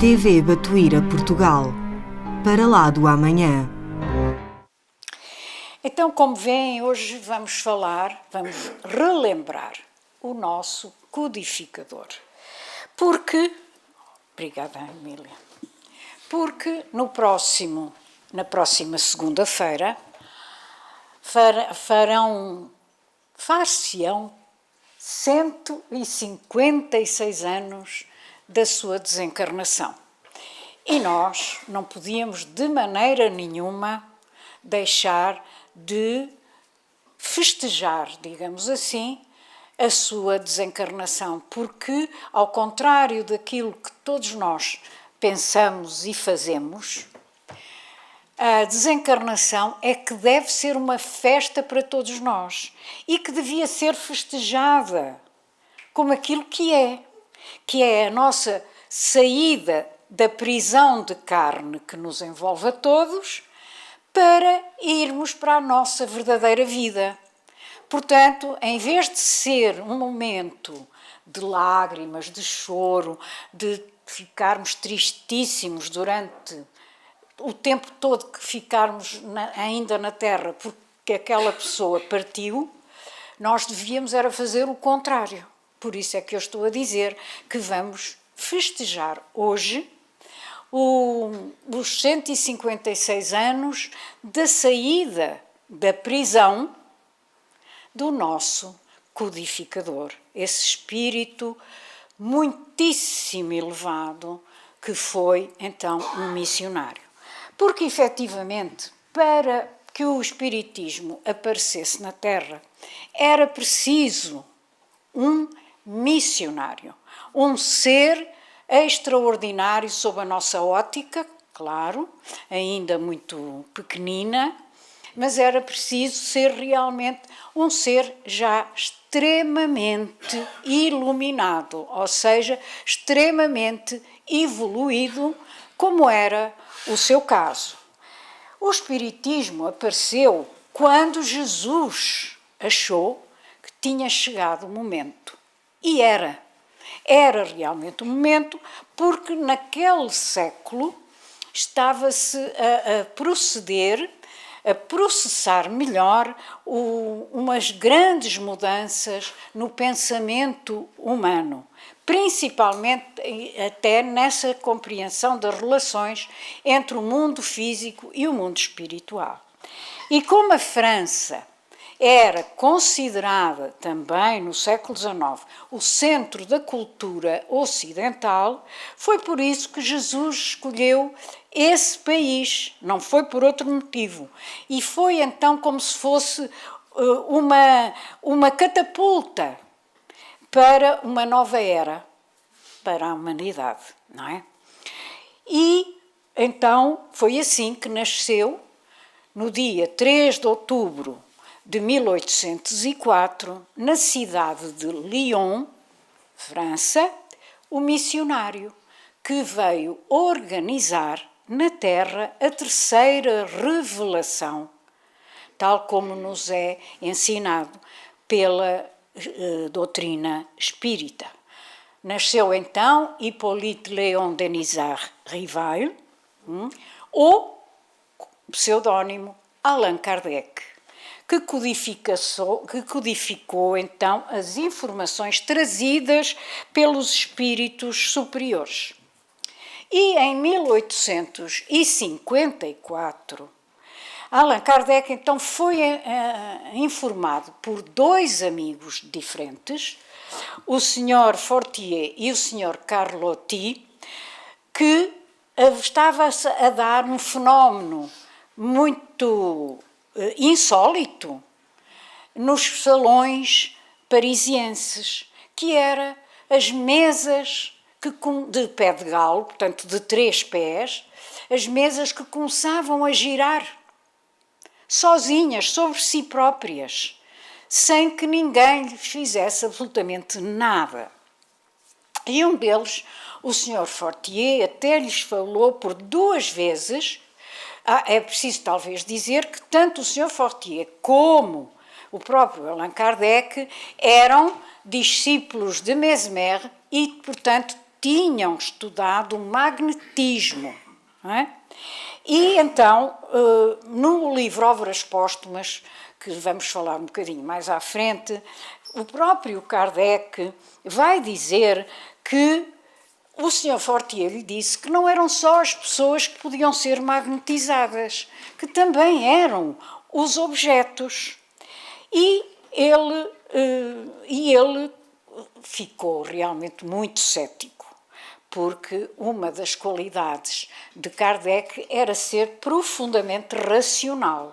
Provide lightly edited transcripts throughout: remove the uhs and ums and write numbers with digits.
TV Batuíra Portugal, para lá do amanhã. Então, como veem, hoje vamos relembrar o nosso codificador. Porque, obrigada, Emília, porque na próxima segunda-feira, far-se-ão 156 anos da sua desencarnação. E nós não podíamos de maneira nenhuma deixar de festejar, digamos assim, a sua desencarnação, porque, ao contrário daquilo que todos nós pensamos e fazemos, a desencarnação é que deve ser uma festa para todos nós e que devia ser festejada como aquilo que é a nossa saída da prisão de carne que nos envolve a todos para irmos para a nossa verdadeira vida. Portanto, em vez de ser um momento de lágrimas, de choro, de ficarmos tristíssimos durante o tempo todo que ficarmos ainda na Terra porque aquela pessoa partiu, nós devíamos era fazer o contrário. Por isso é que eu estou a dizer que vamos festejar hoje os 156 anos da saída da prisão do nosso codificador, esse espírito muitíssimo elevado que foi então um missionário. Porque, efetivamente, para que o espiritismo aparecesse na Terra, era preciso um missionário, um ser extraordinário sob a nossa ótica, claro, ainda muito pequenina, mas era preciso ser realmente um ser já extremamente iluminado, ou seja, extremamente evoluído, como era o seu caso. O espiritismo apareceu quando Jesus achou que tinha chegado o momento. E era realmente o momento, porque naquele século estava-se a processar melhor umas grandes mudanças no pensamento humano, principalmente até nessa compreensão das relações entre o mundo físico e o mundo espiritual. E como a França era considerada também no século XIX o centro da cultura ocidental, foi por isso que Jesus escolheu esse país, não foi por outro motivo. E foi então como se fosse uma catapulta para uma nova era, para a humanidade, não é? E então foi assim que nasceu, no dia 3 de outubro de 1804, na cidade de Lyon, França, o missionário que veio organizar na Terra a terceira revelação, tal como nos é ensinado pela doutrina espírita. Nasceu então Hippolyte Léon Denisard Rivail, ou pseudónimo Allan Kardec, que codificou então as informações trazidas pelos espíritos superiores. E em 1854, Allan Kardec então foi informado por dois amigos diferentes, o Sr. Fortier e o Sr. Carlotti, que estava a dar um fenómeno muito insólito nos salões parisienses, que era as mesas de pé de galo, portanto de 3 pés, as mesas que começavam a girar sozinhas, sobre si próprias, sem que ninguém lhes fizesse absolutamente nada. E um deles, o Sr. Fortier, até lhes falou por 2 vezes. É preciso talvez dizer que tanto o Sr. Fortier como o próprio Allan Kardec eram discípulos de Mesmer e, portanto, tinham estudado o magnetismo. Não é? E então, no livro Obras Póstumas, que vamos falar um bocadinho mais à frente, o próprio Kardec vai dizer que o Sr. Fortier lhe disse que não eram só as pessoas que podiam ser magnetizadas, que também eram os objetos. E ele ficou realmente muito cético, porque uma das qualidades de Kardec era ser profundamente racional.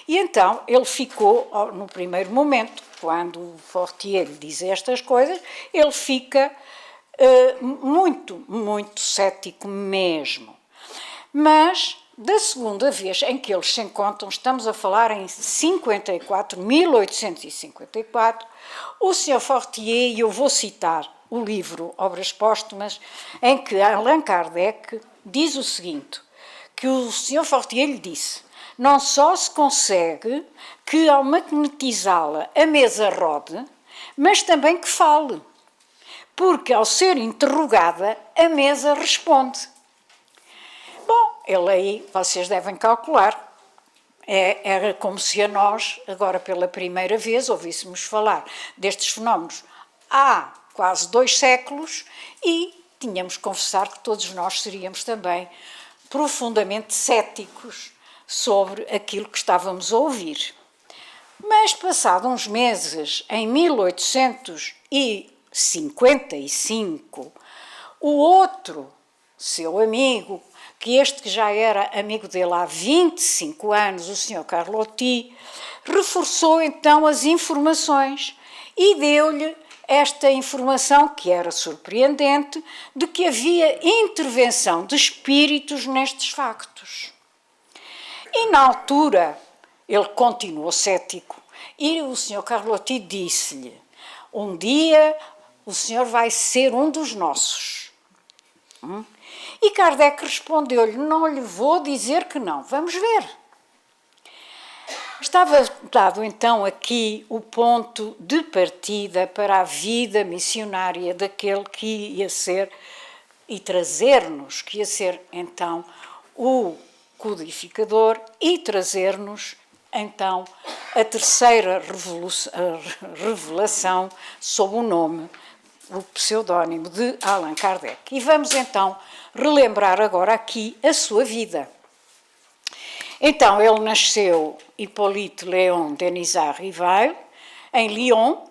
E então ele ficou, no primeiro momento, quando o Fortier lhe diz estas coisas, ele fica muito, muito cético mesmo. Mas, da segunda vez em que eles se encontram, estamos a falar em 1854, o Sr. Fortier, e eu vou citar o livro Obras Póstumas, em que Allan Kardec diz o seguinte, que o Sr. Fortier lhe disse: não só se consegue que ao magnetizá-la a mesa rode, mas também que fale, porque ao ser interrogada a mesa responde. Bom, ele aí, vocês devem calcular, era como se a nós, agora pela primeira vez, ouvíssemos falar destes fenómenos há quase 2 séculos e tínhamos que confessar que todos nós seríamos também profundamente céticos sobre aquilo que estávamos a ouvir. Mas, passados uns meses, em 1855, o outro seu amigo, que já era amigo dele há 25 anos, o Sr. Carlotti, reforçou então as informações e deu-lhe esta informação, que era surpreendente, de que havia intervenção de espíritos nestes factos. E na altura ele continuou cético e o Sr. Carlotti disse-lhe: um dia o senhor vai ser um dos nossos. E Kardec respondeu-lhe: não lhe vou dizer que não, vamos ver. Estava dado então aqui o ponto de partida para a vida missionária daquele que ia ser e trazer-nos, que ia ser então o codificador e trazer-nos então a terceira revelação sob o nome, o pseudónimo de Allan Kardec. E vamos então relembrar agora aqui a sua vida. Então, ele nasceu Hippolyte Léon Denisard Rivail, em Lyon,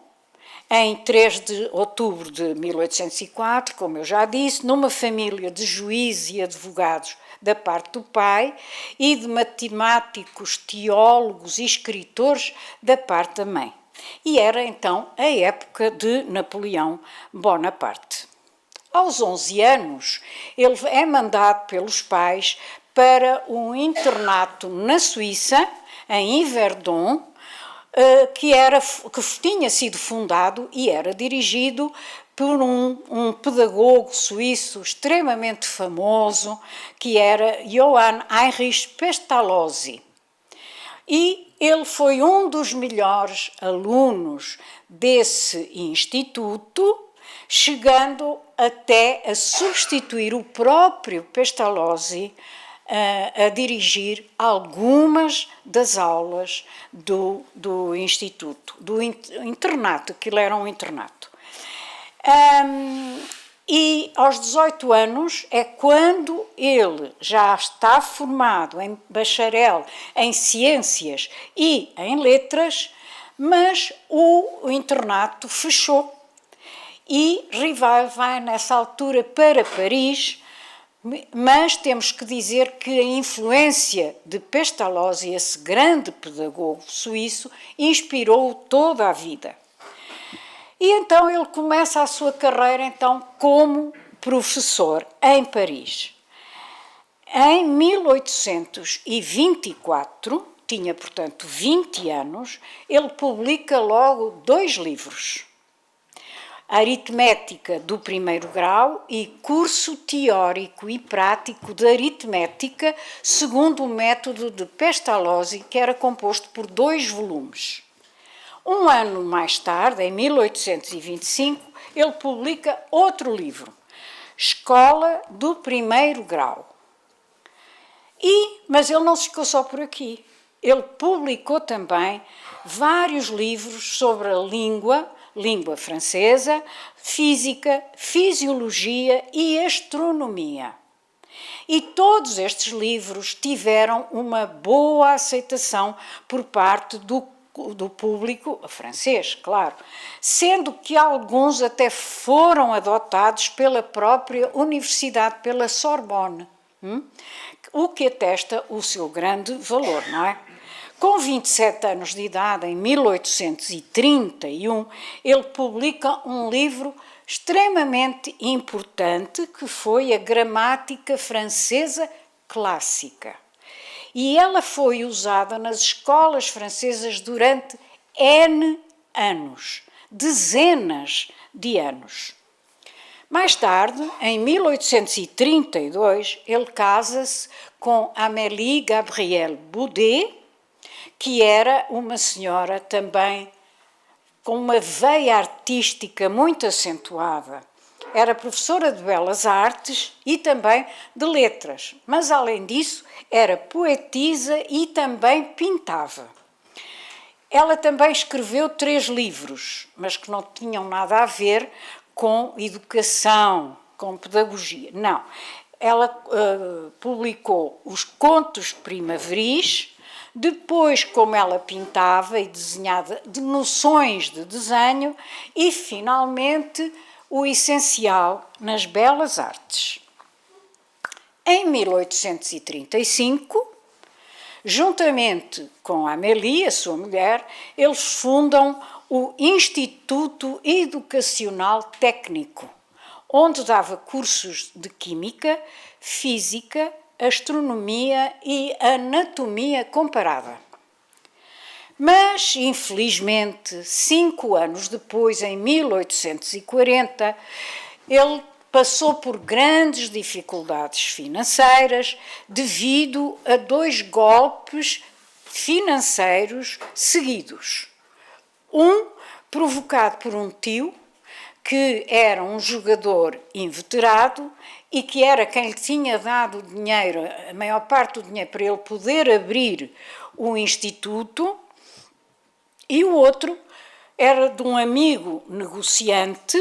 em 3 de outubro de 1804, como eu já disse, numa família de juízes e advogados da parte do pai e de matemáticos, teólogos e escritores da parte da mãe. E era então a época de Napoleão Bonaparte. Aos 11 anos, ele é mandado pelos pais para um internato na Suíça, em Yverdon, que tinha sido fundado e era dirigido por um pedagogo suíço extremamente famoso, que era Johann Heinrich Pestalozzi. E ele foi um dos melhores alunos desse instituto, chegando até a substituir o próprio Pestalozzi a dirigir algumas das aulas do instituto, do internato, aquilo era um internato. E aos 18 anos é quando ele já está formado em bacharel em ciências e em letras, mas o internato fechou. E Rivail vai nessa altura para Paris, mas temos que dizer que a influência de Pestalozzi, esse grande pedagogo suíço, inspirou-o toda a vida. E então ele começa a sua carreira então como professor em Paris. Em 1824, tinha portanto 20 anos, ele publica logo 2 livros. Aritmética do primeiro grau e Curso teórico e prático de aritmética segundo o método de Pestalozzi, que era composto por 2 volumes. Um ano mais tarde, em 1825, ele publica outro livro, escola do primeiro grau. Mas ele não ficou só por aqui. Ele publicou também vários livros sobre a língua francesa, física, fisiologia e astronomia. E todos estes livros tiveram uma boa aceitação por parte do público francês, claro, sendo que alguns até foram adotados pela própria universidade, pela Sorbonne, o que atesta o seu grande valor, não é? Com 27 anos de idade, em 1831, ele publica um livro extremamente importante, que foi a Gramática Francesa Clássica. E ela foi usada nas escolas francesas durante N anos, dezenas de anos. Mais tarde, em 1832, ele casa-se com Amélie Gabrielle Boudet, que era uma senhora também com uma veia artística muito acentuada. Era professora de belas artes e também de letras, mas além disso era poetisa e também pintava. Ela também escreveu 3 livros, mas que não tinham nada a ver com educação, com pedagogia. Não, ela publicou os Contos Primaveris. Depois, como ela pintava e desenhava, de noções de desenho, e finalmente o essencial nas belas artes. Em 1835, juntamente com Amélie, a sua mulher, eles fundam o Instituto Educacional Técnico, onde dava cursos de química, física, astronomia e anatomia comparada. Mas, infelizmente, 5 anos depois, em 1840, ele passou por grandes dificuldades financeiras devido a 2 golpes financeiros seguidos. Um provocado por um tio, que era um jogador inveterado e que era quem lhe tinha dado o dinheiro, a maior parte do dinheiro, para ele poder abrir o instituto, e o outro era de um amigo negociante,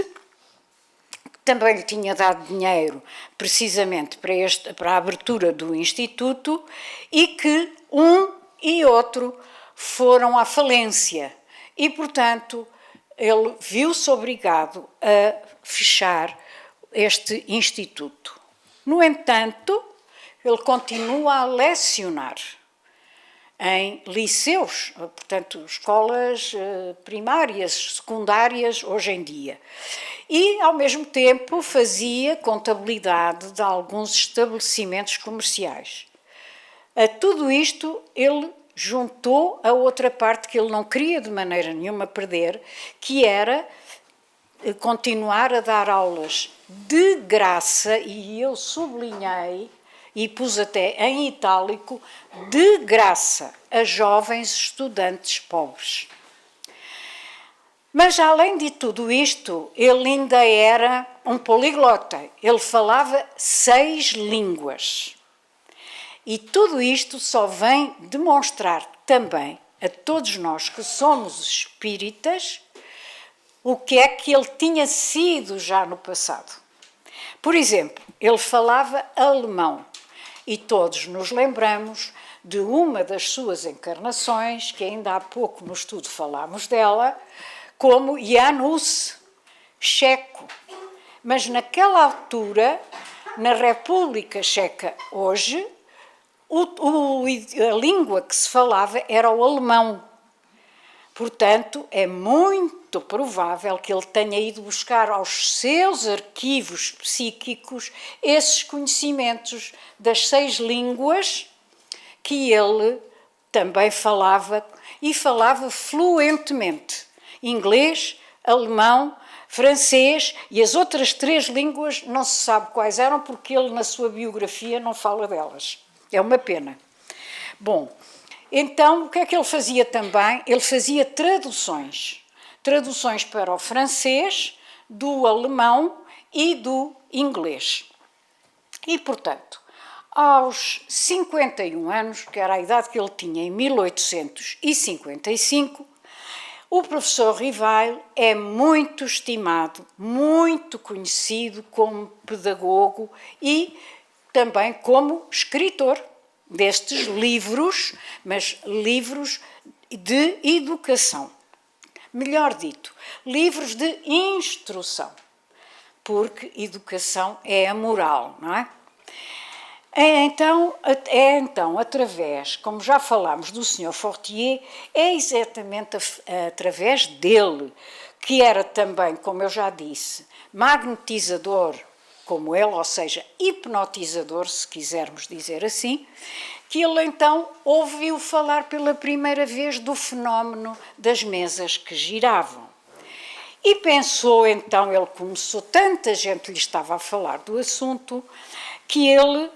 que também lhe tinha dado dinheiro precisamente para a abertura do instituto, e que um e outro foram à falência. E, portanto, ele viu-se obrigado a fechar este instituto. No entanto, ele continua a lecionar em liceus, portanto, escolas primárias, secundárias, hoje em dia. E, ao mesmo tempo, fazia contabilidade de alguns estabelecimentos comerciais. A tudo isto, ele juntou a outra parte que ele não queria de maneira nenhuma perder, que era continuar a dar aulas de graça, e eu sublinhei e pus até em itálico, de graça, a jovens estudantes pobres. Mas, além de tudo isto, ele ainda era um poliglota, ele falava 6 línguas. E tudo isto só vem demonstrar também a todos nós que somos espíritas o que é que ele tinha sido já no passado. Por exemplo, ele falava alemão e todos nos lembramos de uma das suas encarnações, que ainda há pouco no estudo falámos dela, como Janusz Checo. Mas naquela altura, na República Checa hoje, a língua que se falava era o alemão. Portanto, é muito provável que ele tenha ido buscar aos seus arquivos psíquicos esses conhecimentos das 6 línguas que ele também falava, e falava fluentemente: inglês, alemão, francês, e as outras 3 línguas não se sabe quais eram, porque ele na sua biografia não fala delas. É uma pena. Bom, então o que é que ele fazia também? Ele fazia traduções para o francês, do alemão e do inglês. E, portanto, aos 51 anos, que era a idade que ele tinha em 1855, o professor Rivail é muito estimado, muito conhecido como pedagogo e também como escritor destes livros, mas livros de educação. Melhor dito, livros de instrução, porque educação é a moral, não é? É então, através, como já falámos do Sr. Fortier, é exatamente através dele, que era também, como eu já disse, magnetizador, como ele, ou seja, hipnotizador, se quisermos dizer assim, que ele então ouviu falar pela primeira vez do fenómeno das mesas que giravam. E pensou então, ele começou, tanta gente lhe estava a falar do assunto, que ele,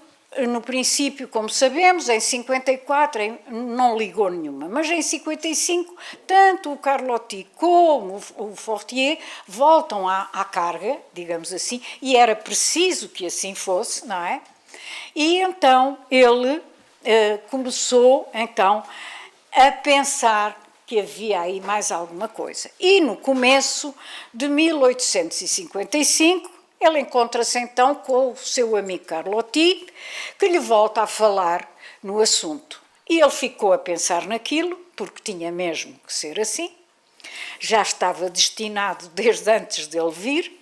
no princípio, como sabemos, em 54 não ligou nenhuma, mas em 55, tanto o Carlotti como o Fortier voltam à carga, digamos assim, e era preciso que assim fosse, não é? E então ele começou então a pensar que havia aí mais alguma coisa. E no começo de 1855, ele encontra-se então com o seu amigo Carlotti, que lhe volta a falar no assunto. E ele ficou a pensar naquilo, porque tinha mesmo que ser assim, já estava destinado desde antes dele vir,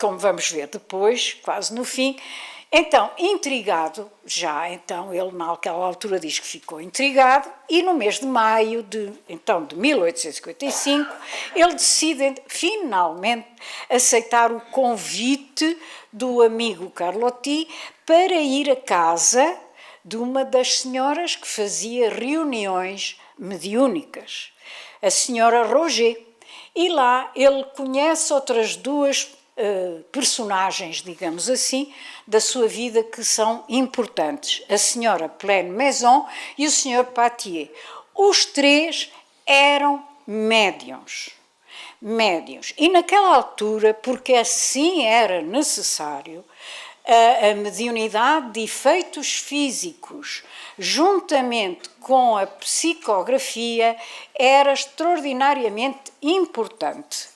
como vamos ver depois, quase no fim. Então, intrigado, então ele naquela altura diz que ficou intrigado, e no mês de maio de 1855, ele decide finalmente aceitar o convite do amigo Carlotti para ir à casa de uma das senhoras que fazia reuniões mediúnicas, a senhora Roger. E lá ele conhece outras duas personagens, digamos assim, da sua vida que são importantes, a senhora Pleine Maison e o senhor Patier. Os três eram médiuns. E naquela altura, porque assim era necessário, a mediunidade de efeitos físicos, juntamente com a psicografia, era extraordinariamente importante.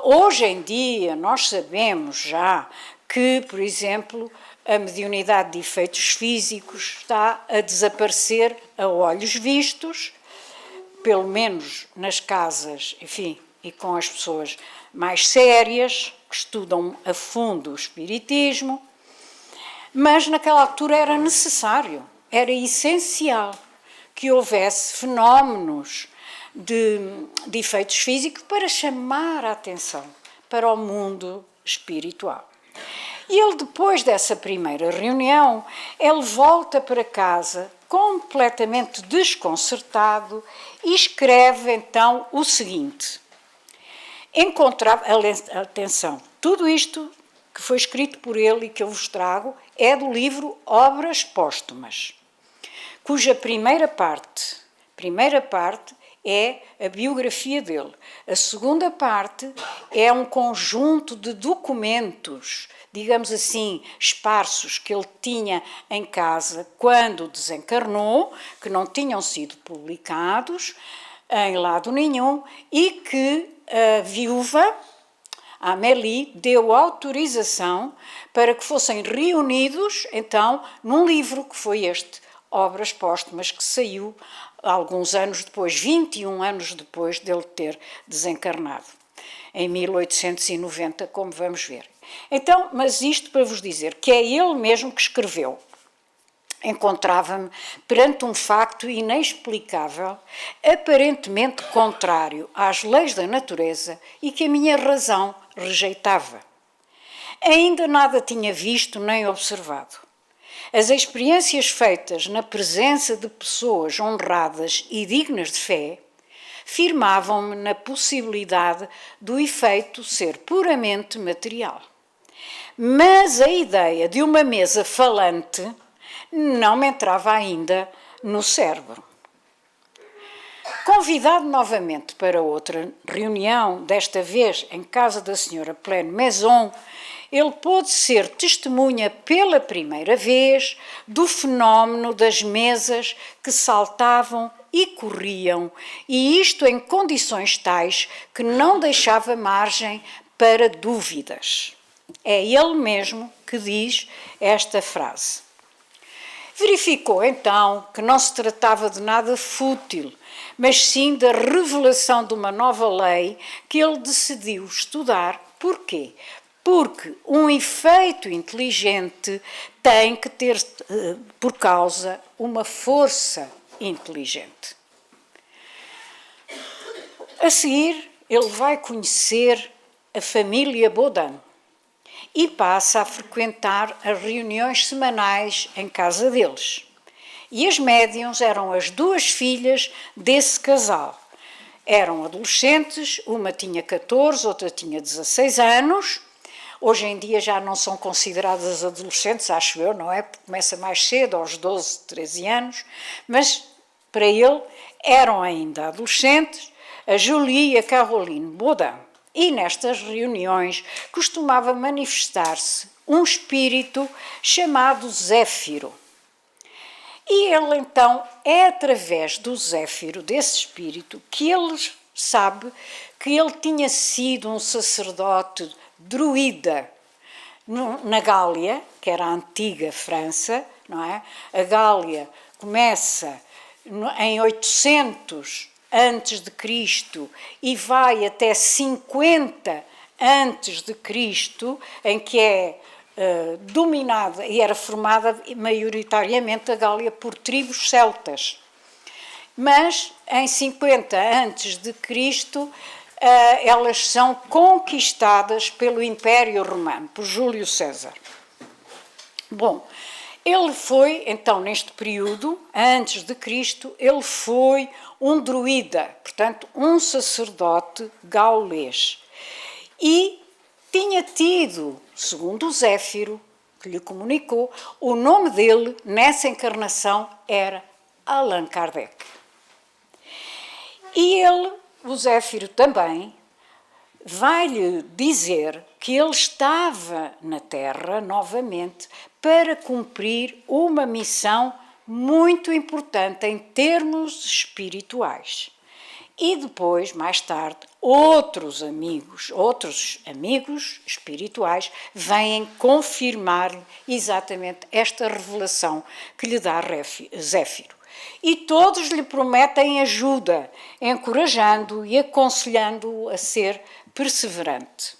Hoje em dia, nós sabemos já que, por exemplo, a mediunidade de efeitos físicos está a desaparecer a olhos vistos, pelo menos nas casas, enfim, e com as pessoas mais sérias, que estudam a fundo o espiritismo, mas naquela altura era necessário, era essencial que houvesse fenómenos de efeitos físicos para chamar a atenção para o mundo espiritual. E ele, depois dessa primeira reunião, ele volta para casa completamente desconcertado e escreve então o seguinte. Atenção, tudo isto que foi escrito por ele e que eu vos trago é do livro Obras Póstumas, cuja primeira parte é a biografia dele. A segunda parte é um conjunto de documentos, digamos assim, esparsos, que ele tinha em casa quando desencarnou, que não tinham sido publicados em lado nenhum, e que a viúva, a Amélie, deu autorização para que fossem reunidos, então, num livro que foi este, Obras Póstumas, que saiu alguns anos depois, 21 anos depois dele ter desencarnado, em 1890, como vamos ver. Então, mas isto para vos dizer que é ele mesmo que escreveu. Encontrava-me perante um facto inexplicável, aparentemente contrário às leis da natureza e que a minha razão rejeitava. Ainda nada tinha visto nem observado. As experiências feitas na presença de pessoas honradas e dignas de fé firmavam-me na possibilidade do efeito ser puramente material. Mas a ideia de uma mesa falante não me entrava ainda no cérebro. Convidado novamente para outra reunião, desta vez em casa da senhora Pleine Maison, ele pôde ser testemunha pela primeira vez do fenómeno das mesas que saltavam e corriam, e isto em condições tais que não deixava margem para dúvidas. É ele mesmo que diz esta frase. Verificou então que não se tratava de nada fútil, mas sim da revelação de uma nova lei que ele decidiu estudar. Porquê? Porque um efeito inteligente tem que ter, por causa, uma força inteligente. A seguir, ele vai conhecer a família Baudin e passa a frequentar as reuniões semanais em casa deles. E as médiuns eram as duas filhas desse casal. Eram adolescentes, uma tinha 14, outra tinha 16 anos. Hoje em dia já não são consideradas adolescentes, acho eu, não é? Porque começa mais cedo, aos 12, 13 anos. Mas, para ele, eram ainda adolescentes, a Julie e a Caroline Baudin. E nestas reuniões costumava manifestar-se um espírito chamado Zéfiro. E ele então é através do Zéfiro, desse espírito, que ele sabe que ele tinha sido um sacerdote druida na Gália, que era a antiga França, não é? A Gália começa em 800 antes de Cristo e vai até 50 antes de Cristo, em que é dominada e era formada maioritariamente a Gália por tribos celtas. Mas em 50 antes de Cristo elas são conquistadas pelo Império Romano, por Júlio César. Bom, ele foi, então, neste período, antes de Cristo, ele foi um druida, portanto, um sacerdote gaulês. E tinha tido, segundo o Zéfiro, que lhe comunicou, o nome dele, nessa encarnação, era Allan Kardec. E ele, o Zéfiro também, vai-lhe dizer que ele estava na Terra, novamente, para cumprir uma missão muito importante em termos espirituais. E depois, mais tarde, outros amigos espirituais vêm confirmar-lhe exatamente esta revelação que lhe dá Zéfiro. E todos lhe prometem ajuda, encorajando-o e aconselhando-o a ser perseverante.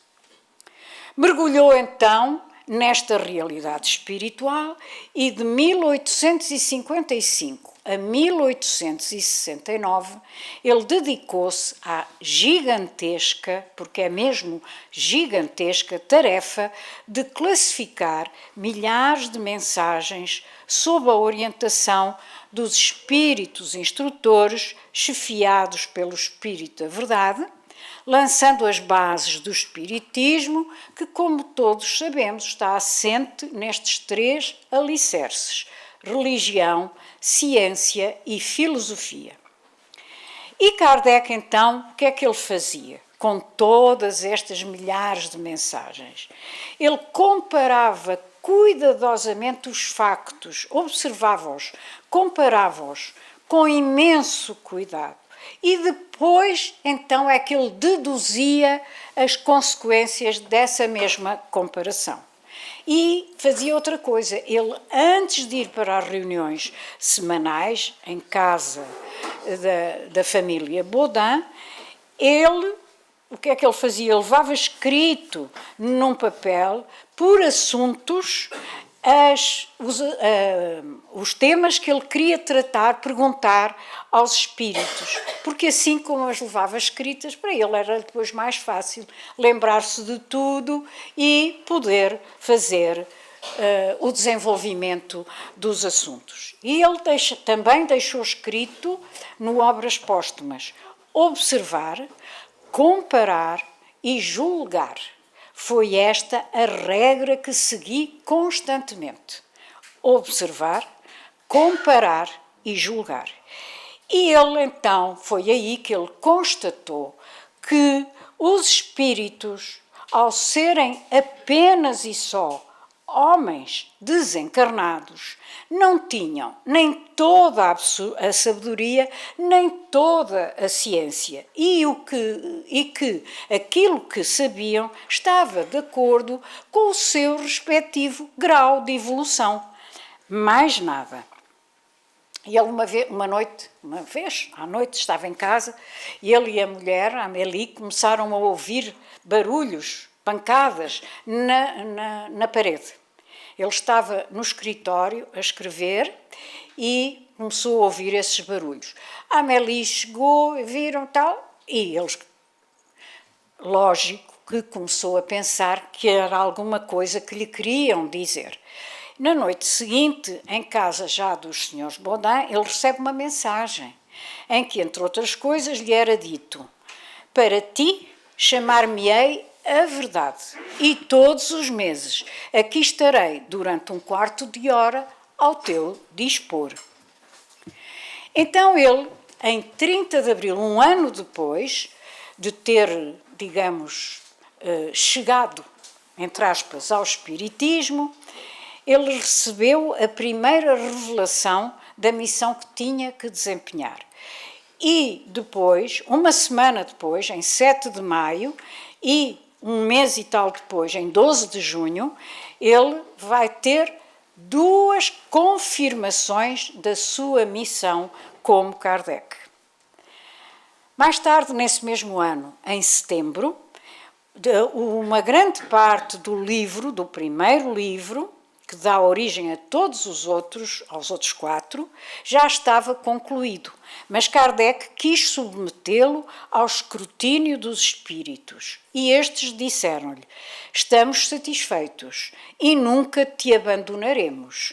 Mergulhou então nesta realidade espiritual e de 1855 a 1869 ele dedicou-se à gigantesca, porque é mesmo gigantesca, tarefa de classificar milhares de mensagens sob a orientação dos espíritos instrutores chefiados pelo Espírito da Verdade, lançando as bases do espiritismo, que, como todos sabemos, está assente nestes três alicerces: religião, ciência e filosofia. E Kardec, então, o que é que ele fazia com todas estas milhares de mensagens? Ele comparava cuidadosamente os factos, observava-os, comparava-os com imenso cuidado. E depois, então, é que ele deduzia as consequências dessa mesma comparação. E fazia outra coisa. Ele, antes de ir para as reuniões semanais, em casa da família Baudin, o que é que ele fazia? Ele levava escrito num papel, por assuntos, os temas que ele queria tratar, perguntar aos espíritos, porque assim como as levava escritas, para ele era depois mais fácil lembrar-se de tudo e poder fazer o desenvolvimento dos assuntos. E ele também deixou escrito no Obras Póstumas: observar, comparar e julgar. Foi esta a regra que segui constantemente: observar, comparar e julgar. E ele então, foi aí que ele constatou que os espíritos, ao serem apenas e só homens desencarnados, não tinham nem toda a sabedoria, nem toda a ciência, e que aquilo que sabiam estava de acordo com o seu respectivo grau de evolução. Mais nada. E ele uma vez, à noite, estava em casa, e ele e a mulher, a Amélie, começaram a ouvir barulhos, pancadas na parede. Ele estava no escritório a escrever e começou a ouvir esses barulhos. A Amélie chegou, viram tal, e eles, lógico, que começou a pensar que era alguma coisa que lhe queriam dizer. Na noite seguinte, em casa já dos senhores Baudin, ele recebe uma mensagem em que, entre outras coisas, lhe era dito: para ti chamar-me-ei a verdade, e todos os meses aqui estarei durante um quarto de hora ao teu dispor. Então ele, em 30 de abril, um ano depois de ter, digamos, chegado, entre aspas, ao espiritismo, ele recebeu a primeira revelação da missão que tinha que desempenhar. E depois, uma semana depois, em 7 de maio, e um mês e tal depois, em 12 de junho, ele vai ter 2 confirmações da sua missão como Kardec. Mais tarde, nesse mesmo ano, em setembro, uma grande parte do livro, do primeiro livro, que dá origem a todos os outros, aos outros 4, já estava concluído, mas Kardec quis submetê-lo ao escrutínio dos espíritos, e estes disseram-lhe: estamos satisfeitos e nunca te abandonaremos.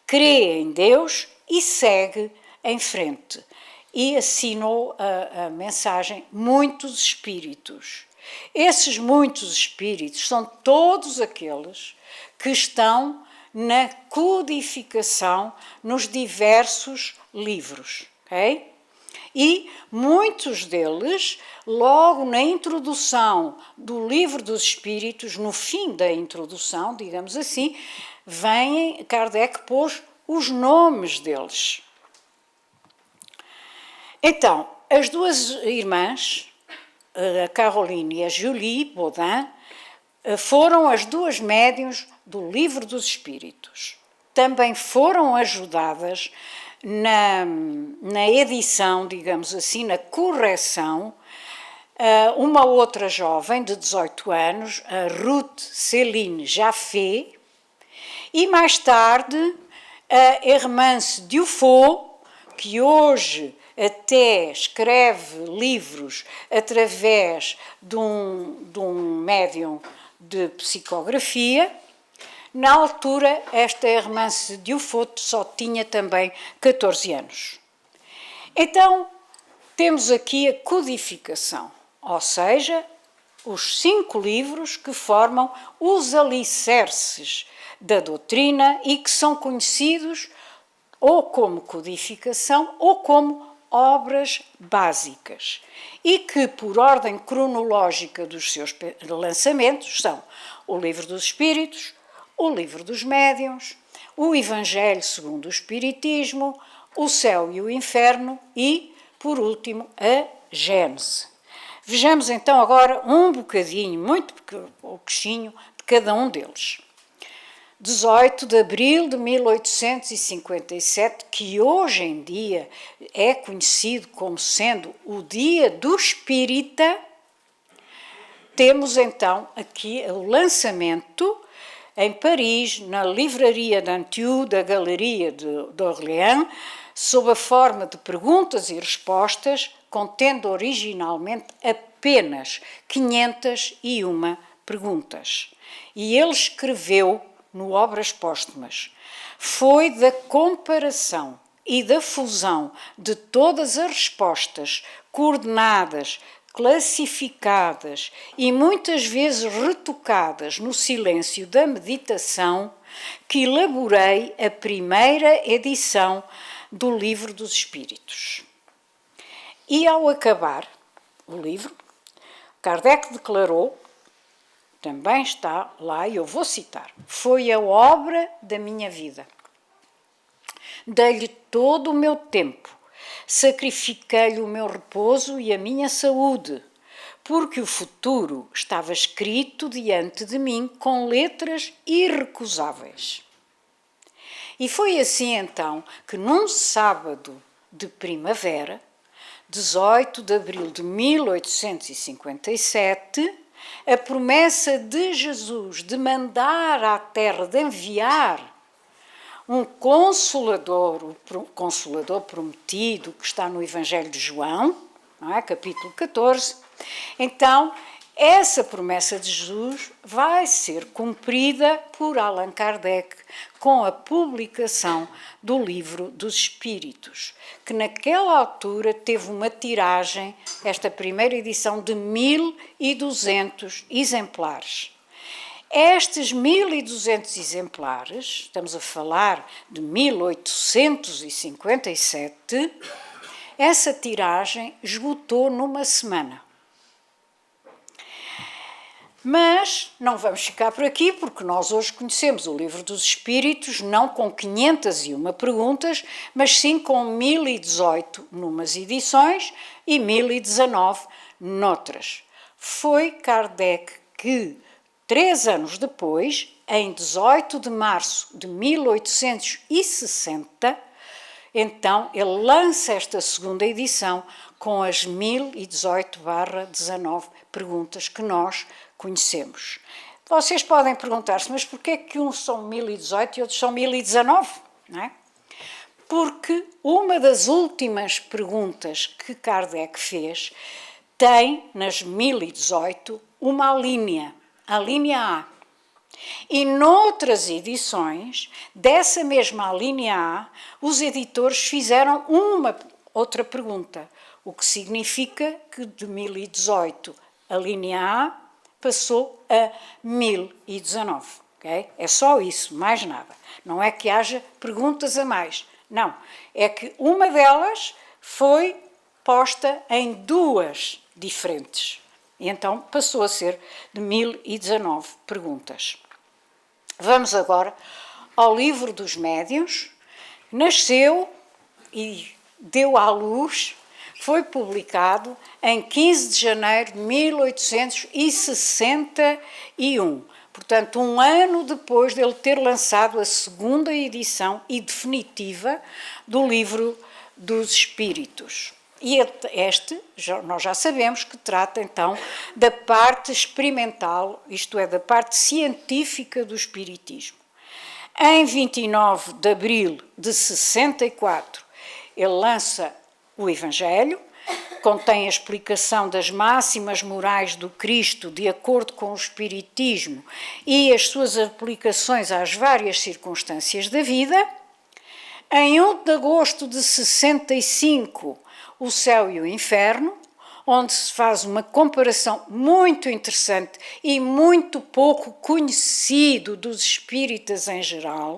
Crê em Deus e segue em frente. E assinou a mensagem muitos espíritos. Esses muitos espíritos são todos aqueles que estão na codificação nos diversos livros, ok? E muitos deles, logo na introdução do Livro dos Espíritos, no fim da introdução, digamos assim, Kardec pôs os nomes deles. Então, as 2 irmãs, a Caroline e a Julie Baudin, foram as 2 médiuns do Livro dos Espíritos. Também foram ajudadas na edição, digamos assim, na correção, uma outra jovem de 18 anos, a Ruth Céline Jaffé, e mais tarde a Hermance Dufaux, que hoje até escreve livros através de um médium de psicografia. Na altura, esta Hermance Dufaux só tinha também 14 anos. Então, temos aqui a codificação, ou seja, os 5 livros que formam os alicerces da doutrina e que são conhecidos ou como codificação ou como obras básicas, e que, por ordem cronológica dos seus lançamentos, são o Livro dos Espíritos, o Livro dos Médiuns, o Evangelho segundo o Espiritismo, o Céu e o Inferno e, por último, a Gênese. Vejamos então agora um bocadinho, muito pouquinho, de cada um deles. 18 de abril de 1857, que hoje em dia é conhecido como sendo o Dia do Espírita, temos então aqui o lançamento em Paris, na livraria d'Antiou da Galeria d'Orléans, sob a forma de perguntas e respostas, contendo originalmente apenas 501 perguntas. E ele escreveu no Obras Póstumas: foi da comparação e da fusão de todas as respostas coordenadas, classificadas e muitas vezes retocadas no silêncio da meditação que elaborei a primeira edição do Livro dos Espíritos. E ao acabar o livro, Kardec declarou, também está lá, e eu vou citar: foi a obra da minha vida. Dei-lhe todo o meu tempo, sacrifiquei-lhe o meu repouso e a minha saúde, porque o futuro estava escrito diante de mim com letras irrecusáveis. E foi assim então que num sábado de primavera, 18 de abril de 1857, a promessa de Jesus de mandar à terra, de enviar um Consolador, o Consolador prometido, que está no Evangelho de João, não é? Capítulo 14. Então, essa promessa de Jesus vai ser cumprida por Allan Kardec com a publicação do Livro dos Espíritos, que naquela altura teve uma tiragem, esta primeira edição, de 1.200 exemplares. Estes 1.200 exemplares, estamos a falar de 1857, essa tiragem esgotou numa semana. Mas não vamos ficar por aqui, porque nós hoje conhecemos o Livro dos Espíritos não com 501 perguntas, mas sim com 1.018 numas edições e 1.019 noutras. Foi Kardec que, 3 anos depois, em 18 de março de 1860, então ele lança esta segunda edição com as 1018/19 perguntas que nós conhecemos. Vocês podem perguntar-se, mas porquê que uns são 1018 e outros são 1019? Não é? Porque uma das últimas perguntas que Kardec fez tem, nas 1018, uma alínea, a linha A. E noutras edições, dessa mesma linha A, os editores fizeram uma outra pergunta, o que significa que de 1018 a linha A passou a 1019. Okay? É só isso, mais nada. Não é que haja perguntas a mais. Não, é que uma delas foi posta em duas diferentes. E então passou a ser de 1019 perguntas. Vamos agora ao Livro dos Médiuns. Nasceu e deu à luz, foi publicado em 15 de janeiro de 1861. Portanto, um ano depois dele ter lançado a segunda edição e definitiva do Livro dos Espíritos. E nós já sabemos que trata então da parte experimental, isto é, da parte científica do Espiritismo. Em 29 de abril de 64, ele lança o Evangelho, contém a explicação das máximas morais do Cristo de acordo com o Espiritismo e as suas aplicações às várias circunstâncias da vida. Em 1 de agosto de 65, O Céu e o Inferno, onde se faz uma comparação muito interessante e muito pouco conhecido dos espíritas em geral,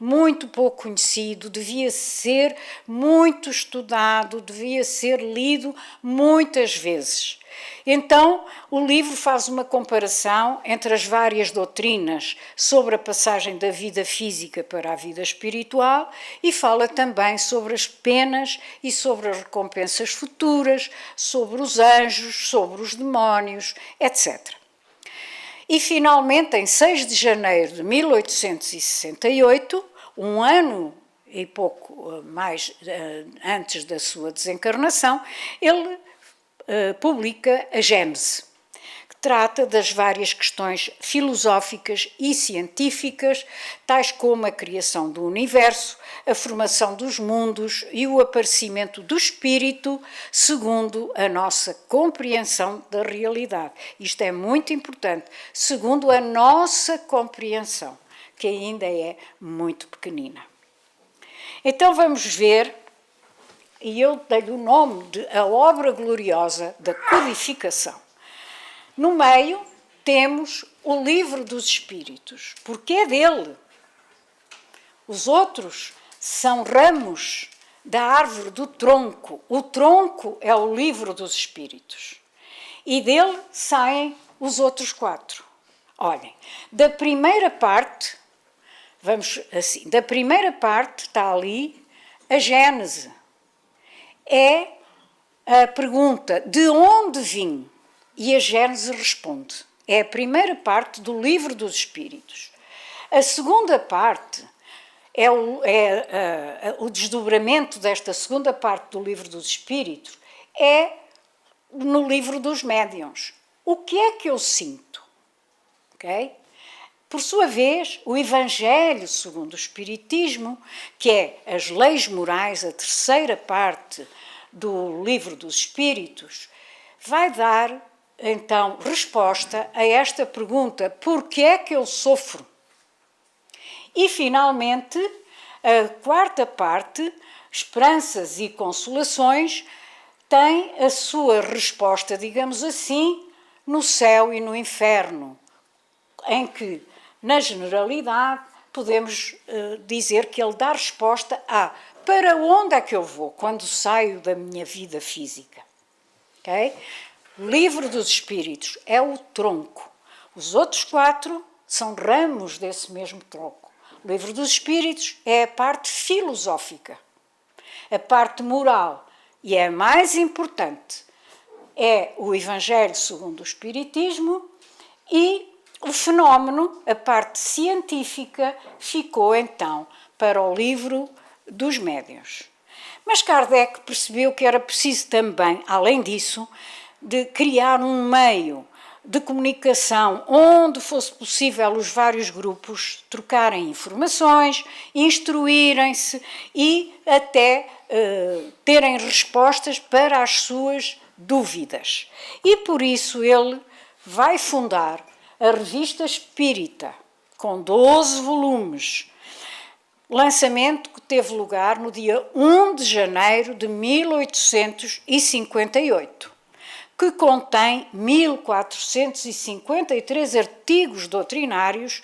muito pouco conhecido, devia ser muito estudado, devia ser lido muitas vezes. Então, o livro faz uma comparação entre as várias doutrinas sobre a passagem da vida física para a vida espiritual e fala também sobre as penas e sobre as recompensas futuras, sobre os anjos, sobre os demónios, etc. E, finalmente, em 6 de janeiro de 1868, um ano e pouco mais antes da sua desencarnação, ele publica a Gênese, que trata das várias questões filosóficas e científicas, tais como a criação do universo, a formação dos mundos e o aparecimento do espírito, segundo a nossa compreensão da realidade. Isto é muito importante, segundo a nossa compreensão, que ainda é muito pequenina. Então vamos ver, e eu dei-lhe o nome de A Obra Gloriosa da Codificação. No meio temos o Livro dos Espíritos, porque é dele. Os outros são ramos da árvore do tronco. O tronco é o livro dos espíritos. E dele saem os outros 4. Olhem, da primeira parte, vamos assim, da primeira parte está ali a Gênese. É a pergunta, de onde vim? E a Gênese responde. É a primeira parte do livro dos espíritos. A segunda parte é o desdobramento desta segunda parte do livro dos espíritos, é no livro dos médiuns. O que é que eu sinto? Okay? Por sua vez, o Evangelho segundo o Espiritismo, que é as leis morais, a terceira parte do livro dos Espíritos, vai dar, então, resposta a esta pergunta: por que é que eu sofro? E, finalmente, a quarta parte, Esperanças e Consolações, tem a sua resposta, digamos assim, no céu e no inferno, em que, na generalidade, podemos dizer que ele dá resposta a para onde é que eu vou quando saio da minha vida física. Okay? O livro dos Espíritos é o tronco. Os outros 4 são ramos desse mesmo tronco. O livro dos Espíritos é a parte filosófica. A parte moral, e é a mais importante, é o Evangelho segundo o Espiritismo, e o fenómeno, a parte científica, ficou então para o livro dos médiuns. Mas Kardec percebeu que era preciso também, além disso, de criar um meio de comunicação onde fosse possível os vários grupos trocarem informações, instruírem-se e até terem respostas para as suas dúvidas. E por isso ele vai fundar a Revista Espírita, com 12 volumes, lançamento que teve lugar no dia 1 de janeiro de 1858, que contém 1453 artigos doutrinários,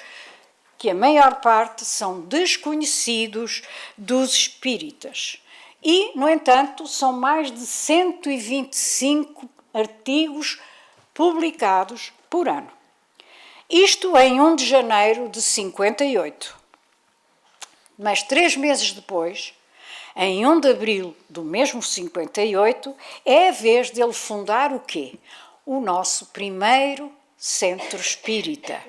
que a maior parte são desconhecidos dos espíritas. E, no entanto, são mais de 125 artigos publicados por ano. Isto em 1 de janeiro de 58. Mas 3 meses depois, em 1 de abril do mesmo 58, é a vez dele fundar o quê? O nosso primeiro centro espírita,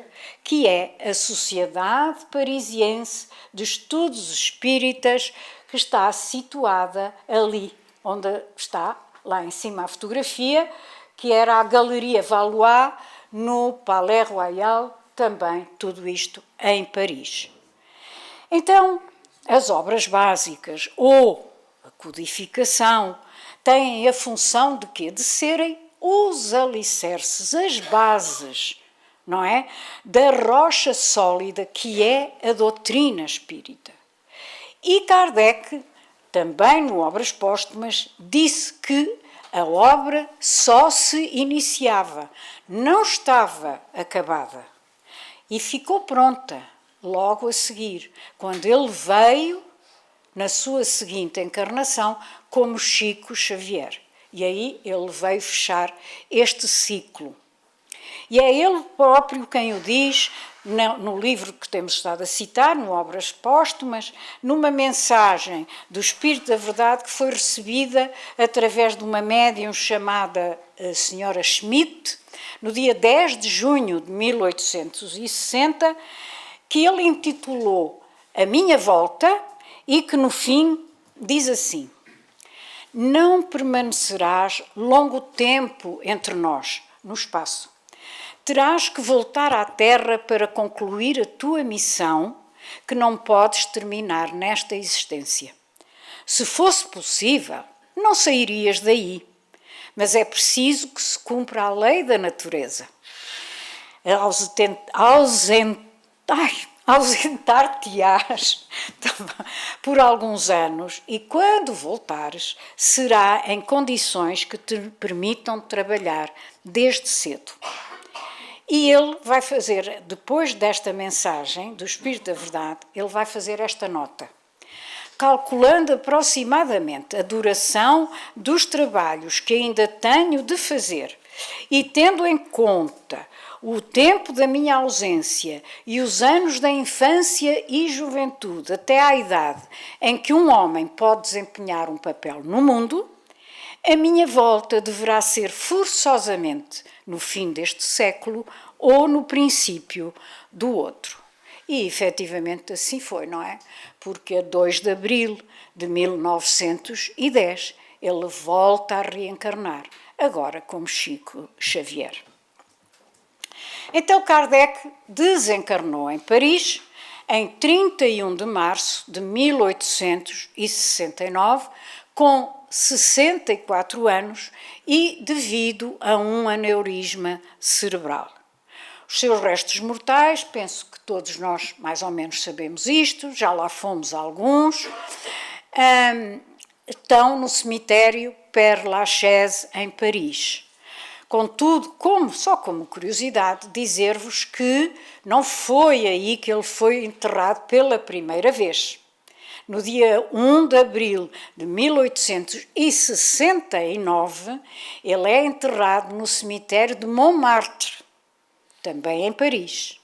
que é a Sociedade Parisiense de Estudos Espíritas, que está situada ali, onde está, lá em cima a fotografia, que era a Galeria Valois, no Palais Royal, também tudo isto em Paris. Então, as obras básicas ou a codificação têm a função de quê? De serem os alicerces, as bases, não é? Da rocha sólida que é a doutrina espírita. E Kardec, também no Obras Póstumas, disse que a obra só se iniciava, não estava acabada. E ficou pronta logo a seguir, quando ele veio na sua seguinte encarnação como Chico Xavier. E aí ele veio fechar este ciclo. E é ele próprio quem o diz no livro que temos estado a citar, no Obras Póstumas, numa mensagem do Espírito da Verdade que foi recebida através de uma médium chamada Senhora Schmidt, no dia 10 de junho de 1860, que ele intitulou A Minha Volta e que no fim diz assim: não permanecerás longo tempo entre nós, no espaço. Terás que voltar à Terra para concluir a tua missão, que não podes terminar nesta existência. Se fosse possível, não sairias daí, mas é preciso que se cumpra a lei da natureza. Ausentar-te-ás por alguns anos e, quando voltares, será em condições que te permitam trabalhar desde cedo. E ele vai fazer, depois desta mensagem do Espírito da Verdade, ele vai fazer esta nota. calculando aproximadamente a duração dos trabalhos que ainda tenho de fazer e tendo em conta o tempo da minha ausência e os anos da infância e juventude até à idade em que um homem pode desempenhar um papel no mundo, a minha volta deverá ser forçosamente no fim deste século ou no princípio do outro. E, efetivamente, assim foi, não é? Porque a 2 de abril de 1910 ele volta a reencarnar, agora como Chico Xavier. Então Kardec desencarnou em Paris em 31 de março de 1869, com 64 anos e devido a um aneurisma cerebral. Os seus restos mortais, penso que todos nós mais ou menos sabemos isto, já lá fomos alguns, estão no cemitério Père Lachaise, em Paris. Contudo, só como curiosidade, dizer-vos que não foi aí que ele foi enterrado pela primeira vez. No dia 1 de abril de 1869, ele é enterrado no cemitério de Montmartre, também em Paris.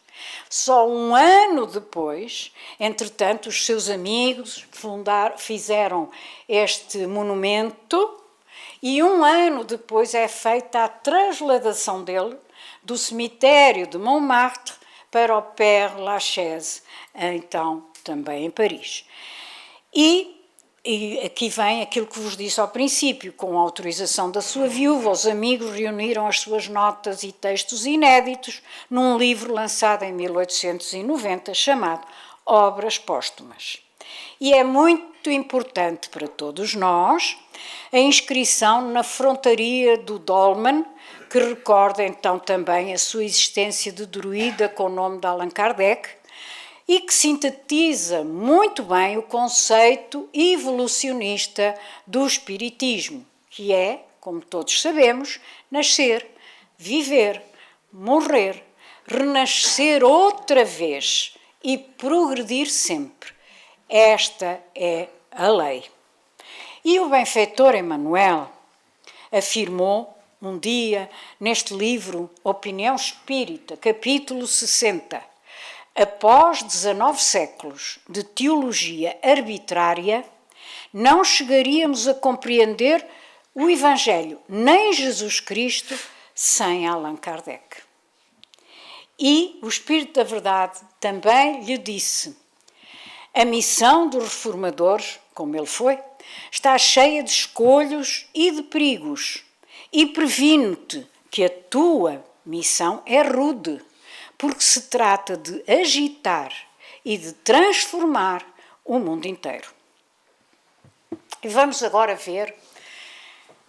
Só um ano depois, entretanto, os seus amigos fizeram este monumento e um ano depois é feita a trasladação dele do cemitério de Montmartre para o Père Lachaise, então também em Paris. E aqui vem aquilo que vos disse ao princípio, com a autorização da sua viúva, os amigos reuniram as suas notas e textos inéditos num livro lançado em 1890 chamado Obras Póstumas. E é muito importante para todos nós a inscrição na frontaria do Dolmen, que recorda então também a sua existência de druida com o nome de Allan Kardec, e que sintetiza muito bem o conceito evolucionista do espiritismo, que é, como todos sabemos, nascer, viver, morrer, renascer outra vez e progredir sempre. Esta é a lei. E o benfeitor Emmanuel afirmou um dia neste livro Opinião Espírita, capítulo 60, após 19 séculos de teologia arbitrária, não chegaríamos a compreender o Evangelho, nem Jesus Cristo, sem Allan Kardec. E o Espírito da Verdade também lhe disse: a missão dos reformadores, como ele foi, está cheia de escolhos e de perigos, e previno-te que a tua missão é rude, porque se trata de agitar e de transformar o mundo inteiro. E vamos agora ver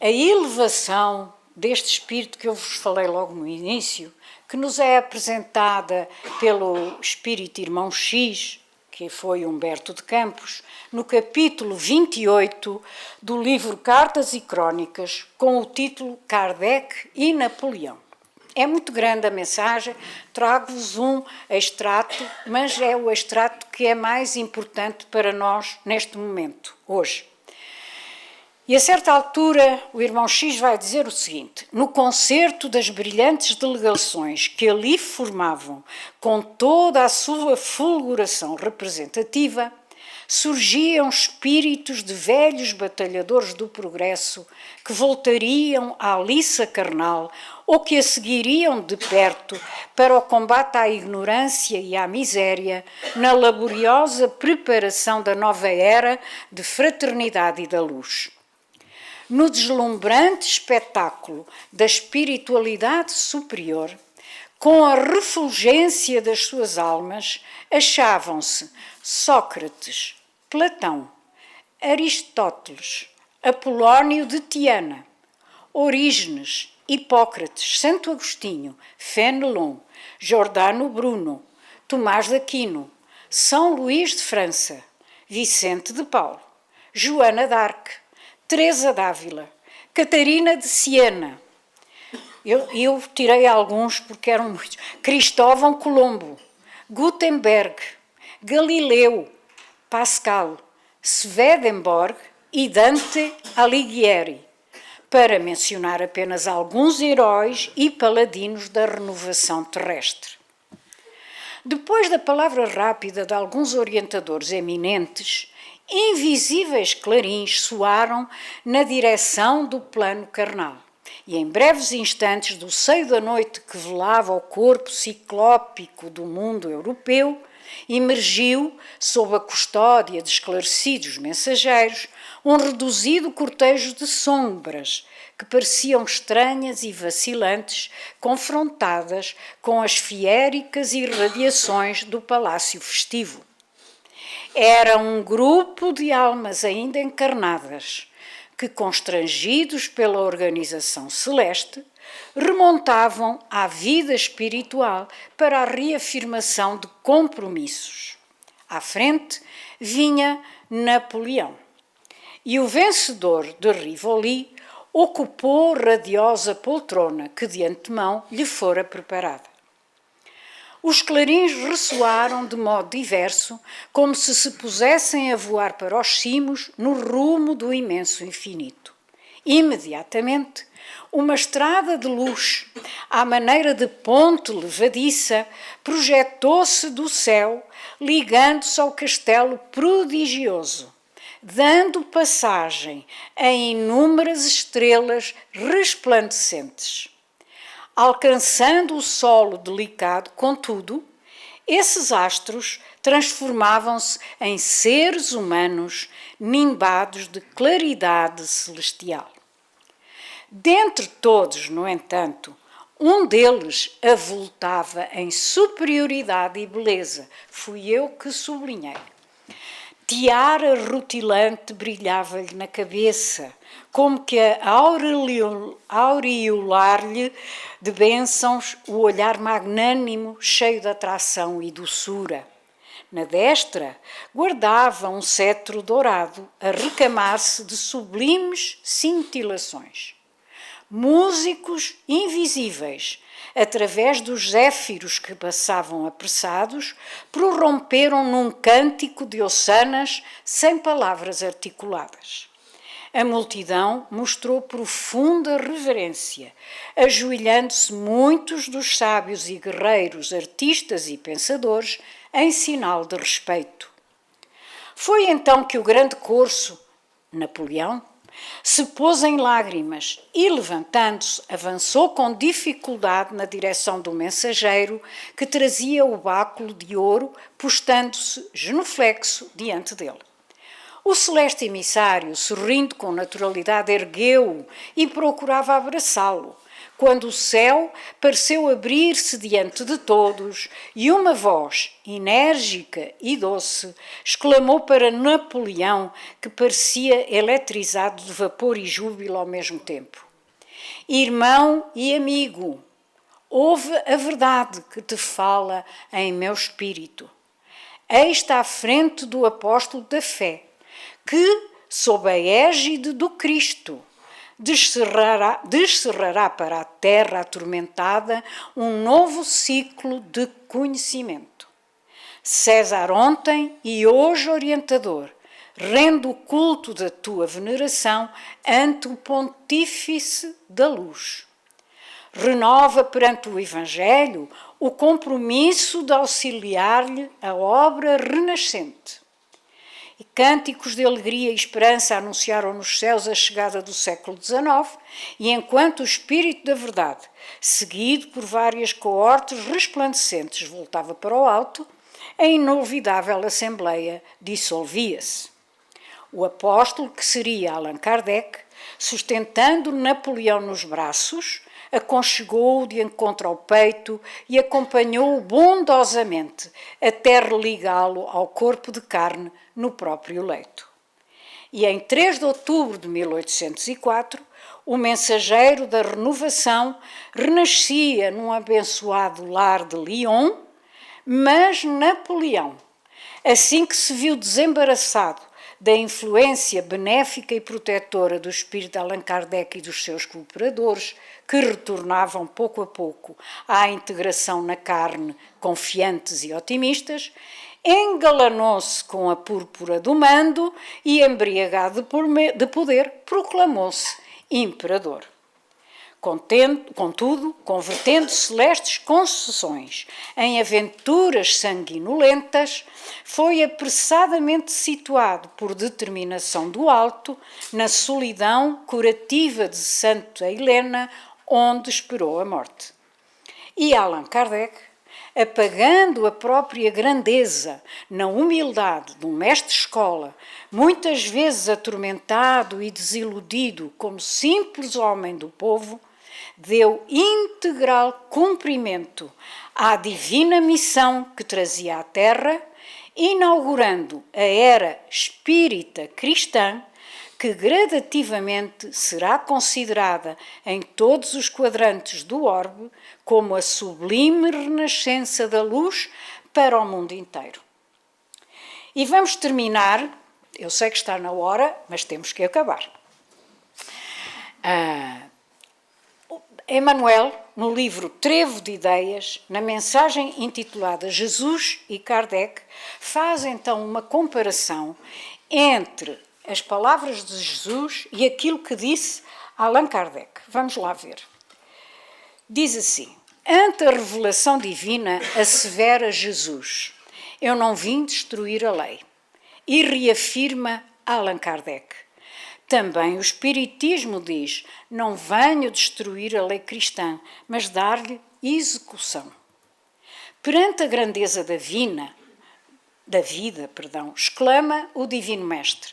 a elevação deste espírito que eu vos falei logo no início, que nos é apresentada pelo espírito Irmão X, que foi Humberto de Campos, no capítulo 28 do livro Cartas e Crónicas, com o título Kardec e Napoleão. É muito grande a mensagem, trago-vos um extrato, mas é o extrato que é mais importante para nós neste momento, hoje. E a certa altura o irmão X vai dizer o seguinte: no concerto das brilhantes delegações que ali formavam, com toda a sua fulguração representativa, surgiam espíritos de velhos batalhadores do progresso que voltariam à liça carnal ou que a seguiriam de perto para o combate à ignorância e à miséria na laboriosa preparação da nova era de fraternidade e da luz. No deslumbrante espetáculo da espiritualidade superior, com a refulgência das suas almas, achavam-se Sócrates, Platão, Aristóteles, Apolónio de Tiana, Orígenes, Hipócrates, Santo Agostinho, Fénelon, Giordano Bruno, Tomás de Aquino, São Luís de França, Vicente de Paulo, Joana d'Arc, Teresa d'Ávila, Catarina de Siena. Eu tirei alguns porque eram muitos. Cristóvão Colombo, Gutenberg, Galileu, Pascal, Swedenborg e Dante Alighieri, para mencionar apenas alguns heróis e paladinos da renovação terrestre. Depois da palavra rápida de alguns orientadores eminentes, invisíveis clarins soaram na direção do plano carnal, e em breves instantes do seio da noite que velava o corpo ciclópico do mundo europeu, emergiu, sob a custódia de esclarecidos mensageiros, um reduzido cortejo de sombras que pareciam estranhas e vacilantes, confrontadas com as fiéricas irradiações do palácio festivo. Era um grupo de almas ainda encarnadas que, constrangidos pela organização celeste, remontavam à vida espiritual para a reafirmação de compromissos. À frente vinha Napoleão, e o vencedor de Rivoli ocupou radiosa poltrona que de antemão lhe fora preparada. Os clarins ressoaram de modo diverso, como se pusessem a voar para os cimos no rumo do imenso infinito. Imediatamente, uma estrada de luz, à maneira de ponte levadiça, projetou-se do céu, ligando-se ao castelo prodigioso, dando passagem a inúmeras estrelas resplandecentes. Alcançando o solo delicado, contudo, esses astros transformavam-se em seres humanos nimbados de claridade celestial. Dentre todos, no entanto, um deles avultava em superioridade e beleza. Fui eu que sublinhei. Tiara rutilante brilhava-lhe na cabeça, como que a aureolar-lhe de bênçãos o olhar magnânimo, cheio de atração e doçura. Na destra, guardava um cetro dourado a recamar-se de sublimes cintilações. Músicos invisíveis, através dos zéfiros que passavam apressados, prorromperam num cântico de ossanas sem palavras articuladas. A multidão mostrou profunda reverência, ajoelhando-se muitos dos sábios e guerreiros, artistas e pensadores, em sinal de respeito. Foi então que o grande corso, Napoleão, se pôs em lágrimas e, levantando-se, avançou com dificuldade na direção do mensageiro que trazia o báculo de ouro, postando-se genuflexo diante dele. O celeste emissário, sorrindo com naturalidade, ergueu-o e procurava abraçá-lo, quando o céu pareceu abrir-se diante de todos e uma voz, enérgica e doce, exclamou para Napoleão, que parecia eletrizado de vapor e júbilo ao mesmo tempo: Irmão e amigo, ouve a verdade que te fala em meu espírito. Eis-te à frente do apóstolo da fé, que, sob a égide do Cristo, descerrará para a terra atormentada um novo ciclo de conhecimento. César ontem e hoje orientador, rende o culto da tua veneração ante o pontífice da luz. Renova perante o Evangelho o compromisso de auxiliar-lhe a obra renascente. E cânticos de alegria e esperança anunciaram nos céus a chegada do século XIX, e enquanto o Espírito da Verdade, seguido por várias coortes resplandecentes, voltava para o alto, a inolvidável Assembleia dissolvia-se. O apóstolo, que seria Allan Kardec, sustentando Napoleão nos braços, aconchegou-o de encontro ao peito e acompanhou-o bondosamente até religá-lo ao corpo de carne no próprio leito. E em 3 de outubro de 1804, o mensageiro da renovação renascia num abençoado lar de Lyon, mas Napoleão, assim que se viu desembaraçado da influência benéfica e protetora do espírito de Allan Kardec e dos seus cooperadores, que retornavam pouco a pouco à integração na carne, confiantes e otimistas, engalanou-se com a púrpura do mando e, embriagado de poder, proclamou-se imperador. Contudo, convertendo celestes concessões em aventuras sanguinolentas, foi apressadamente situado por determinação do alto na solidão curativa de Santa Helena, onde esperou a morte. E Allan Kardec, apagando a própria grandeza na humildade de um mestre-escola, muitas vezes atormentado e desiludido como simples homem do povo, deu integral cumprimento à divina missão que trazia à Terra, inaugurando a era espírita cristã, que gradativamente será considerada em todos os quadrantes do orbe como a sublime renascença da luz para o mundo inteiro. E vamos terminar, eu sei que está na hora, mas temos que acabar. Emmanuel, no livro Trevo de Ideias, na mensagem intitulada Jesus e Kardec, faz então uma comparação entre as palavras de Jesus e aquilo que disse Allan Kardec. Vamos lá ver. Diz assim: ante a revelação divina, assevera Jesus: eu não vim destruir a lei. E reafirma Allan Kardec: também o Espiritismo diz: não venho destruir a lei cristã, mas dar-lhe execução. Perante a grandeza da vida, exclama o Divino Mestre: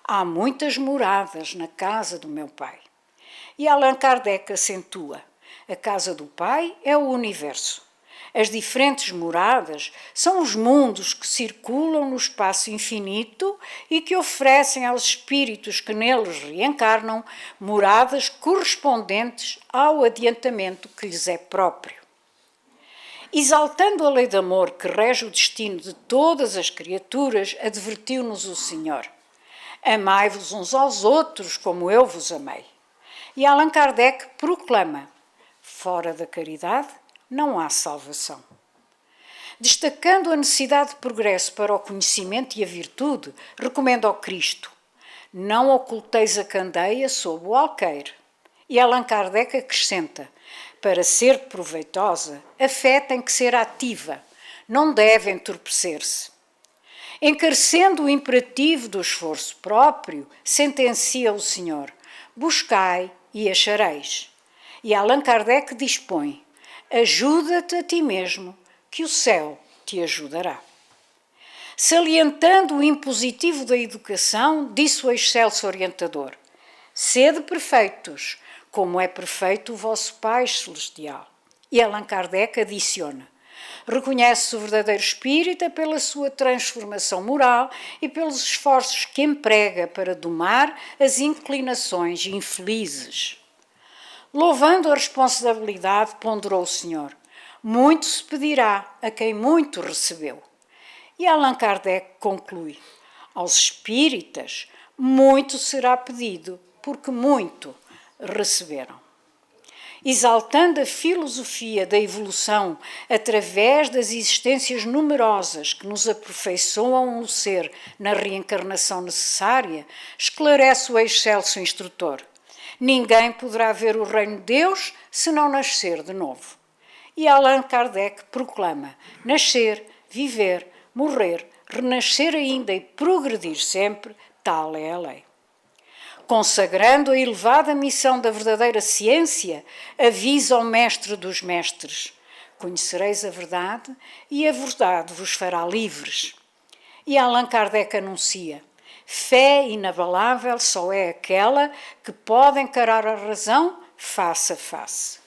há muitas moradas na casa do meu Pai. E Allan Kardec acentua: a casa do Pai é o universo. As diferentes moradas são os mundos que circulam no espaço infinito e que oferecem aos espíritos que neles reencarnam moradas correspondentes ao adiantamento que lhes é próprio. Exaltando a lei de amor que rege o destino de todas as criaturas, advertiu-nos o Senhor: amai-vos uns aos outros como eu vos amei. E Allan Kardec proclama: fora da caridade não há salvação. Destacando a necessidade de progresso para o conhecimento e a virtude, recomenda ao Cristo: não oculteis a candeia sob o alqueire. E Allan Kardec acrescenta: para ser proveitosa, a fé tem que ser ativa, não deve entorpecer-se. Encarecendo o imperativo do esforço próprio, sentencia o Senhor: buscai e achareis. E Allan Kardec dispõe: ajuda-te a ti mesmo, que o céu te ajudará. Salientando o impositivo da educação, disse o excelso orientador: sede perfeitos, como é perfeito o vosso Pai Celestial. E Allan Kardec adiciona: reconhece o verdadeiro espírita pela sua transformação moral e pelos esforços que emprega para domar as inclinações infelizes. Louvando a responsabilidade, ponderou o Senhor: muito se pedirá a quem muito recebeu. E Allan Kardec conclui: aos espíritas muito será pedido, porque muito receberam. Exaltando a filosofia da evolução através das existências numerosas que nos aperfeiçoam o ser na reencarnação necessária, esclarece o excelso instrutor: ninguém poderá ver o reino de Deus se não nascer de novo. E Allan Kardec proclama: nascer, viver, morrer, renascer ainda e progredir sempre, tal é a lei. Consagrando a elevada missão da verdadeira ciência, avisa ao mestre dos mestres: conhecereis a verdade e a verdade vos fará livres. E Allan Kardec anuncia: fé inabalável só é aquela que pode encarar a razão face a face.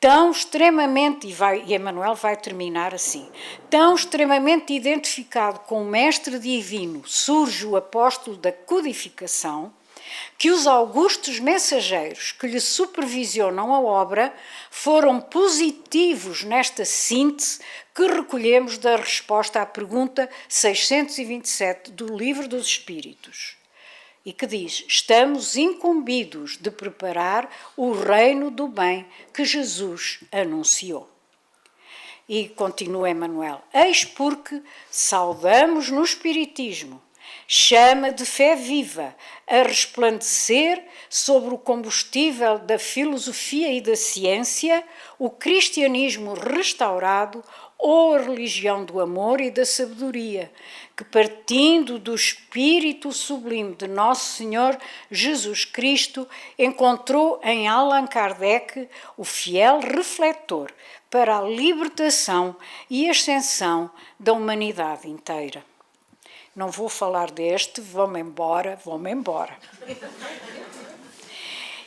Tão extremamente, e Emmanuel vai terminar assim, tão extremamente identificado com o Mestre Divino surge o apóstolo da codificação, que os augustos mensageiros que lhe supervisionam a obra foram positivos nesta síntese que recolhemos da resposta à pergunta 627 do Livro dos Espíritos, e que diz: estamos incumbidos de preparar o reino do bem que Jesus anunciou. E continua Emmanuel: eis porque saudamos no Espiritismo chama de fé viva a resplandecer sobre o combustível da filosofia e da ciência, o cristianismo restaurado ou a religião do amor e da sabedoria, que partindo do espírito sublime de Nosso Senhor Jesus Cristo, encontrou em Allan Kardec o fiel refletor para a libertação e ascensão da humanidade inteira. Não vou falar deste, vou-me embora.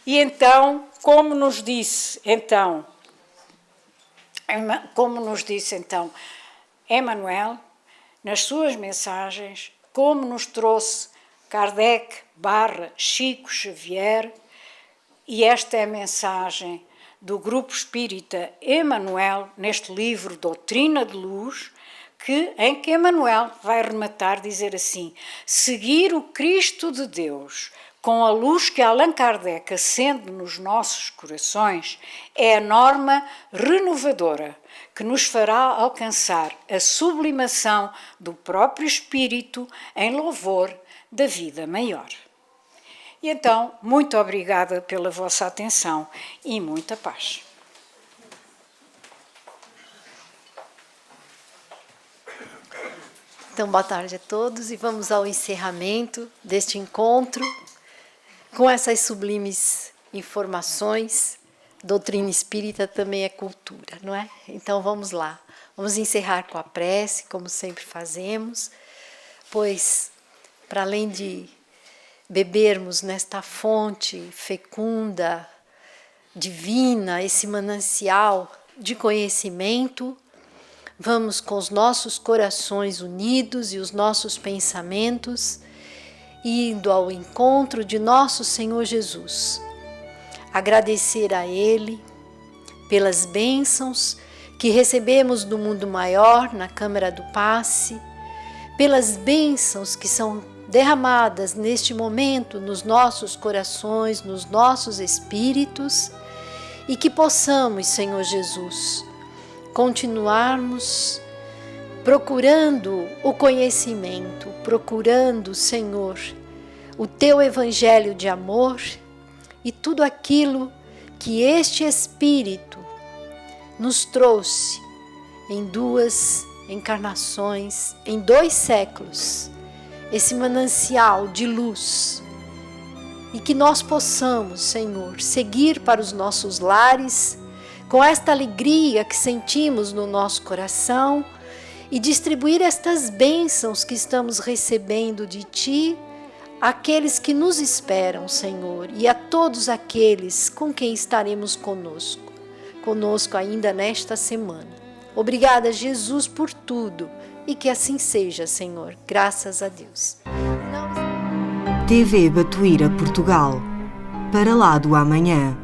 E então, como nos disse Emmanuel, nas suas mensagens, como nos trouxe Kardec / Chico Xavier, e esta é a mensagem do Grupo Espírita Emmanuel, neste livro Doutrina de Luz, em que Emmanuel vai rematar, dizer assim: seguir o Cristo de Deus com a luz que Allan Kardec acende nos nossos corações é a norma renovadora que nos fará alcançar a sublimação do próprio espírito em louvor da vida maior. E então, muito obrigada pela vossa atenção e muita paz. Então, boa tarde a todos e vamos ao encerramento deste encontro com essas sublimes informações. Doutrina espírita também é cultura, não é? Então, vamos lá. Vamos encerrar com a prece, como sempre fazemos, pois, para além de bebermos nesta fonte fecunda, divina, esse manancial de conhecimento, vamos com os nossos corações unidos e os nossos pensamentos indo ao encontro de nosso Senhor Jesus. Agradecer a Ele pelas bênçãos que recebemos do mundo maior na Câmara do Passe, pelas bênçãos que são derramadas neste momento nos nossos corações, nos nossos espíritos, e que possamos, Senhor Jesus, continuarmos procurando o conhecimento, procurando, Senhor, o Teu Evangelho de amor e tudo aquilo que este Espírito nos trouxe em 2 encarnações, em 2 séculos, esse manancial de luz, e que nós possamos, Senhor, seguir para os nossos lares com esta alegria que sentimos no nosso coração e distribuir estas bênçãos que estamos recebendo de Ti àqueles que nos esperam, Senhor, e a todos aqueles com quem estaremos conosco ainda nesta semana. Obrigada, Jesus, por tudo, e que assim seja, Senhor. Graças a Deus. TV Batuíra Portugal. Para lá do amanhã.